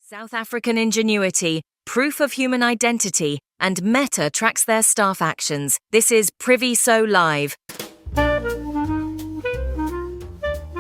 South African ingenuity, proof of human identity, and Meta tracks their staff actions. This is Privy So Live.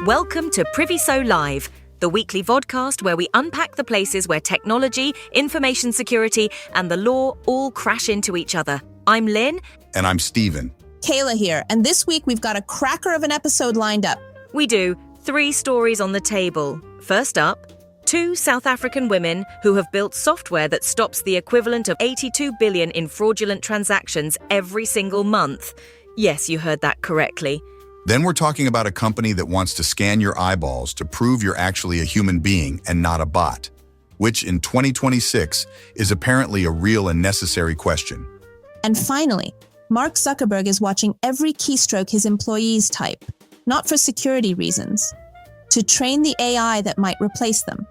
Welcome to Privy So Live, the weekly vodcast where we unpack the places where technology, information security, and the law all crash into each other. I'm Lynn. And I'm Stephen. Kayla here, and this week we've got a cracker of an episode lined up. We do. 3 stories on the table. First up, 2 South African women who have built software that stops the equivalent of 82 billion in fraudulent transactions every single month. Yes, you heard that correctly. Then we're talking about a company that wants to scan your eyeballs to prove you're actually a human being and not a bot, which in 2026 is apparently a real and necessary question. And finally, Mark Zuckerberg is watching every keystroke his employees type, not for security reasons, to train the AI that might replace them.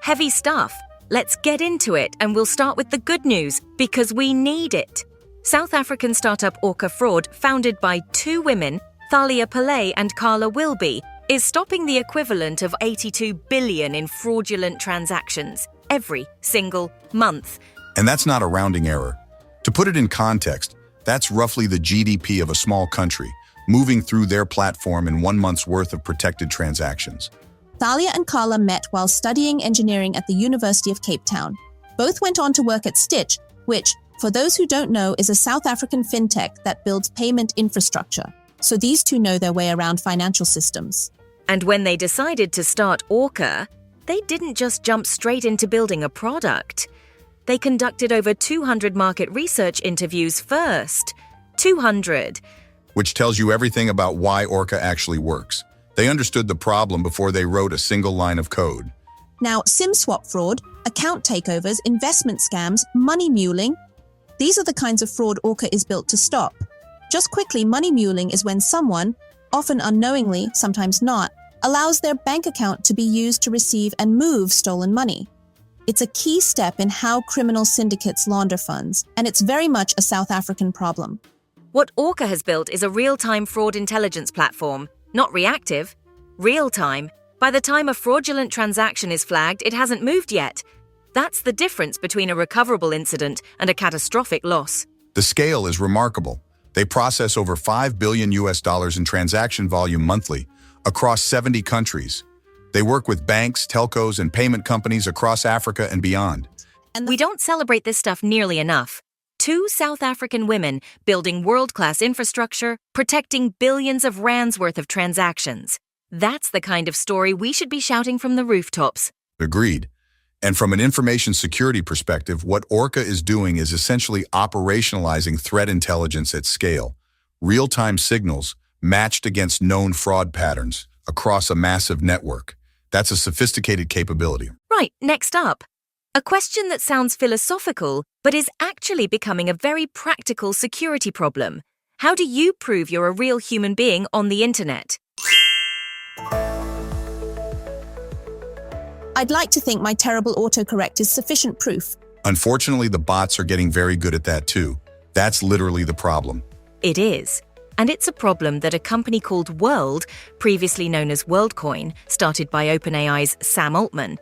Heavy stuff. Let's get into it, and we'll start with the good news, because we need it. South African startup Orca Fraud, founded by 2 women, Thalia Pillay and Carla Wilby, is stopping the equivalent of 82 billion in fraudulent transactions every single month. And that's not a rounding error. To put it in context, that's roughly the GDP of a small country, moving through their platform in 1 month's worth of protected transactions. Thalia and Carla met while studying engineering at the University of Cape Town. Both went on to work at Stitch, which, for those who don't know, is a South African fintech that builds payment infrastructure. So these 2 know their way around financial systems. And when they decided to start Orca, they didn't just jump straight into building a product. They conducted over 200 market research interviews first. 200. Which tells you everything about why Orca actually works. They understood the problem before they wrote a single line of code. Now, SIM swap fraud, account takeovers, investment scams, money muling, these are the kinds of fraud Orca is built to stop. Just quickly, money muling is when someone, often unknowingly, sometimes not, allows their bank account to be used to receive and move stolen money. It's a key step in how criminal syndicates launder funds, and it's very much a South African problem. What Orca has built is a real-time fraud intelligence platform. Not reactive, real-time. By the time a fraudulent transaction is flagged, it hasn't moved yet. That's the difference between a recoverable incident and a catastrophic loss. The scale is remarkable. They process over $5 billion in transaction volume monthly across 70 countries. They work with banks, telcos, and payment companies across Africa and beyond. And we don't celebrate this stuff nearly enough. 2 South African women building world-class infrastructure, protecting billions of rands worth of transactions. That's the kind of story we should be shouting from the rooftops. Agreed. And from an information security perspective, what Orca is doing is essentially operationalizing threat intelligence at scale, real-time signals matched against known fraud patterns across a massive network. That's a sophisticated capability. Right, next up. A question that sounds philosophical, but is actually becoming a very practical security problem. How do you prove you're a real human being on the internet? I'd like to think my terrible autocorrect is sufficient proof. Unfortunately, the bots are getting very good at that too. That's literally the problem. It is. And it's a problem that a company called World, previously known as WorldCoin, started by OpenAI's Sam Altman,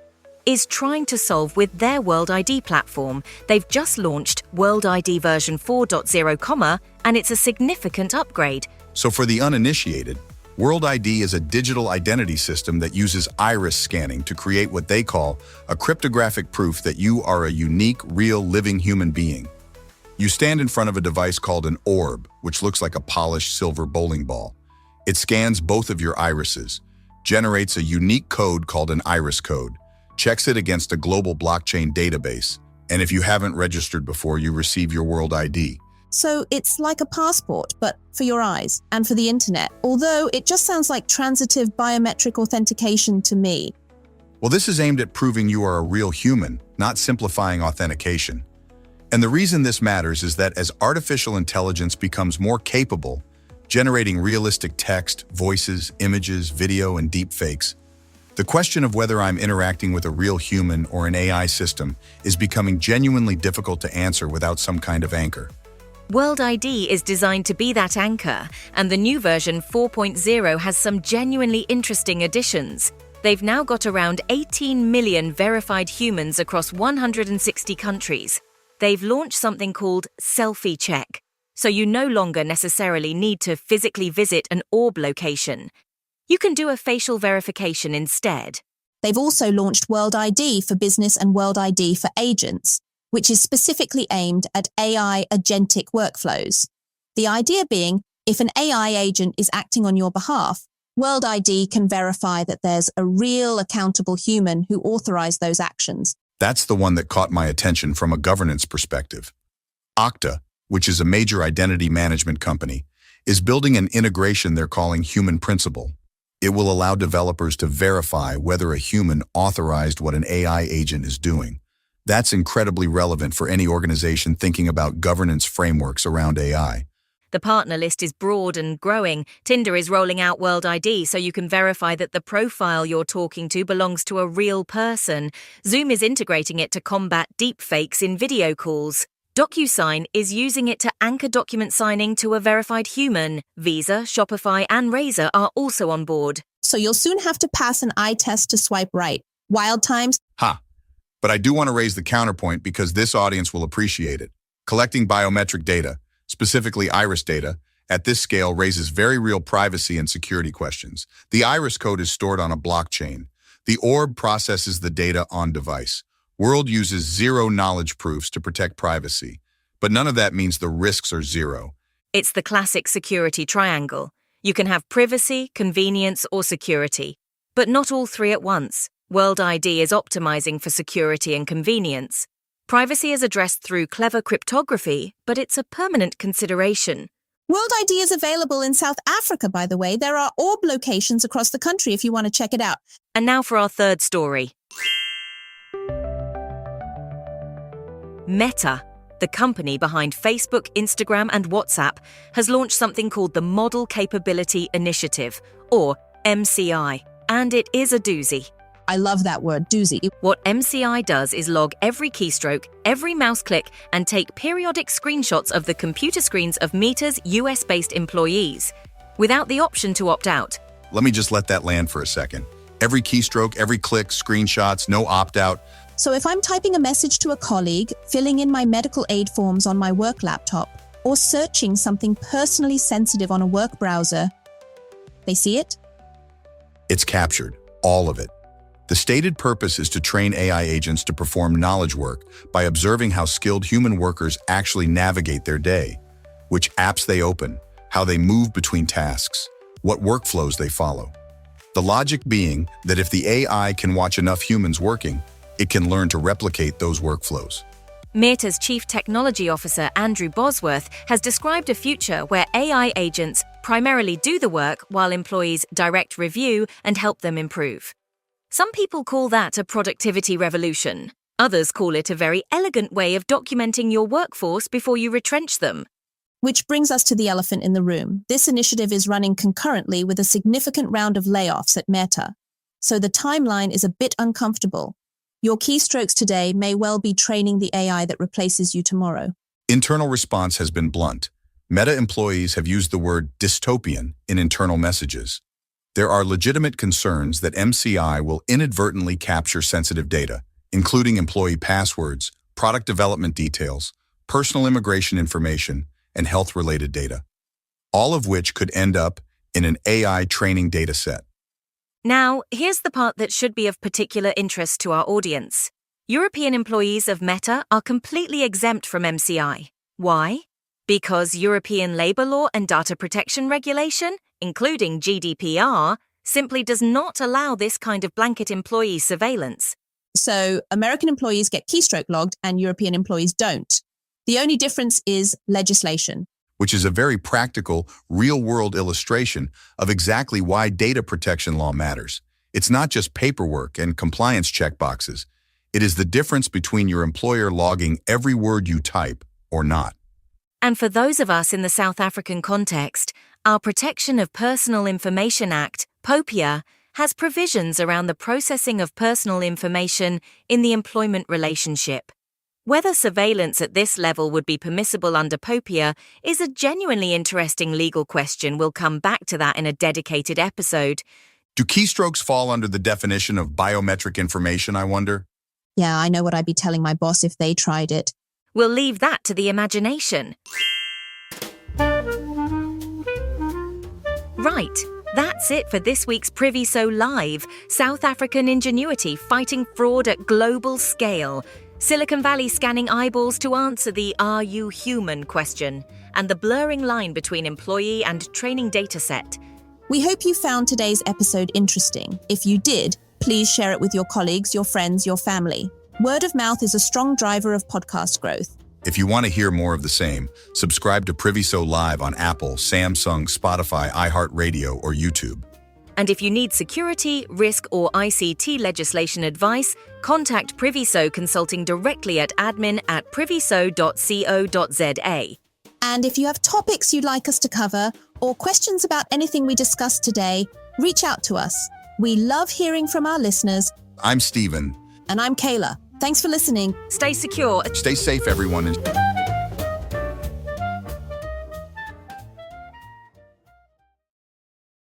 is trying to solve with their World ID platform. They've just launched World ID version 4.0, and it's a significant upgrade. So for the uninitiated, World ID is a digital identity system that uses iris scanning to create what they call a cryptographic proof that you are a unique, real, living human being. You stand in front of a device called an orb, which looks like a polished silver bowling ball. It scans both of your irises, generates a unique code called an iris code, checks it against a global blockchain database, and if you haven't registered before, you receive your World ID. So it's like a passport, but for your eyes and for the internet, although it just sounds like transitive biometric authentication to me. Well, this is aimed at proving you are a real human, not simplifying authentication. And the reason this matters is that as artificial intelligence becomes more capable, generating realistic text, voices, images, video, and deepfakes, the question of whether I'm interacting with a real human or an AI system is becoming genuinely difficult to answer without some kind of anchor. World ID is designed to be that anchor, and the new version 4.0 has some genuinely interesting additions. They've now got around 18 million verified humans across 160 countries. They've launched something called Selfie Check, so you no longer necessarily need to physically visit an orb location. You can do a facial verification instead. They've also launched World ID for business and World ID for agents, which is specifically aimed at AI agentic workflows. The idea being, if an AI agent is acting on your behalf, World ID can verify that there's a real accountable human who authorized those actions. That's the one that caught my attention from a governance perspective. Okta, which is a major identity management company, is building an integration they're calling Human Principal. It will allow developers to verify whether a human authorized what an AI agent is doing. That's incredibly relevant for any organization thinking about governance frameworks around AI. The partner list is broad and growing. Tinder is rolling out World ID so you can verify that the profile you're talking to belongs to a real person. Zoom is integrating it to combat deepfakes in video calls. DocuSign is using it to anchor document signing to a verified human. Visa, Shopify, and Razer are also on board. So you'll soon have to pass an eye test to swipe right. Wild times? Ha! But I do want to raise the counterpoint because this audience will appreciate it. Collecting biometric data, specifically iris data, at this scale raises very real privacy and security questions. The iris code is stored on a blockchain. The orb processes the data on device. World uses zero-knowledge proofs to protect privacy, but none of that means the risks are zero. It's the classic security triangle. You can have privacy, convenience, or security, but not all three at once. World ID is optimizing for security and convenience. Privacy is addressed through clever cryptography, but it's a permanent consideration. World ID is available in South Africa, by the way. There are orb locations across the country if you want to check it out. And now for our third story. Meta, the company behind Facebook, Instagram, and WhatsApp, has launched something called the Model Capability Initiative, or MCI, and it is a doozy. I love that word, doozy. What MCI does is log every keystroke, every mouse click, and take periodic screenshots of the computer screens of Meta's US-based employees, without the option to opt out. Let me just let that land for a second. Every keystroke, every click, screenshots, no opt-out. So if I'm typing a message to a colleague, filling in my medical aid forms on my work laptop, or searching something personally sensitive on a work browser, they see it? It's captured, all of it. The stated purpose is to train AI agents to perform knowledge work by observing how skilled human workers actually navigate their day, which apps they open, how they move between tasks, what workflows they follow. The logic being that if the AI can watch enough humans working, it can learn to replicate those workflows. Meta's Chief Technology Officer Andrew Bosworth has described a future where AI agents primarily do the work while employees direct review and help them improve. Some people call that a productivity revolution. Others call it a very elegant way of documenting your workforce before you retrench them. Which brings us to the elephant in the room. This initiative is running concurrently with a significant round of layoffs at Meta, so the timeline is a bit uncomfortable. Your keystrokes today may well be training the AI that replaces you tomorrow. Internal response has been blunt. Meta employees have used the word dystopian in internal messages. There are legitimate concerns that MCI will inadvertently capture sensitive data, including employee passwords, product development details, personal immigration information, and health-related data, all of which could end up in an AI training data set. Now, here's the part that should be of particular interest to our audience. European employees of Meta are completely exempt from MCI. Why? Because European labour law and data protection regulation, including GDPR, simply does not allow this kind of blanket employee surveillance. So American employees get keystroke logged and European employees don't. The only difference is legislation. Which is a very practical, real-world illustration of exactly why data protection law matters. It's not just paperwork and compliance checkboxes. It is the difference between your employer logging every word you type or not. And for those of us in the South African context, our Protection of Personal Information Act, POPIA, has provisions around the processing of personal information in the employment relationship. Whether surveillance at this level would be permissible under POPIA is a genuinely interesting legal question. We'll come back to that in a dedicated episode. Do keystrokes fall under the definition of biometric information, I wonder? Yeah, I know what I'd be telling my boss if they tried it. We'll leave that to the imagination. Right, that's it for this week's Privy So Live. South African ingenuity fighting fraud at global scale. Silicon Valley scanning eyeballs to answer the "Are you human?" question, and the blurring line between employee and training dataset. We hope you found today's episode interesting. If you did, please share it with your colleagues, your friends, your family. Word of mouth is a strong driver of podcast growth. If you want to hear more of the same, subscribe to Privy So Live on Apple, Samsung, Spotify, iHeartRadio, or YouTube. And if you need security, risk, or ICT legislation advice, contact Privy So Consulting directly at admin@privyso.co.za. And if you have topics you'd like us to cover or questions about anything we discussed today, reach out to us. We love hearing from our listeners. I'm Stephen. And I'm Carla. Thanks for listening. Stay secure. Stay safe, everyone.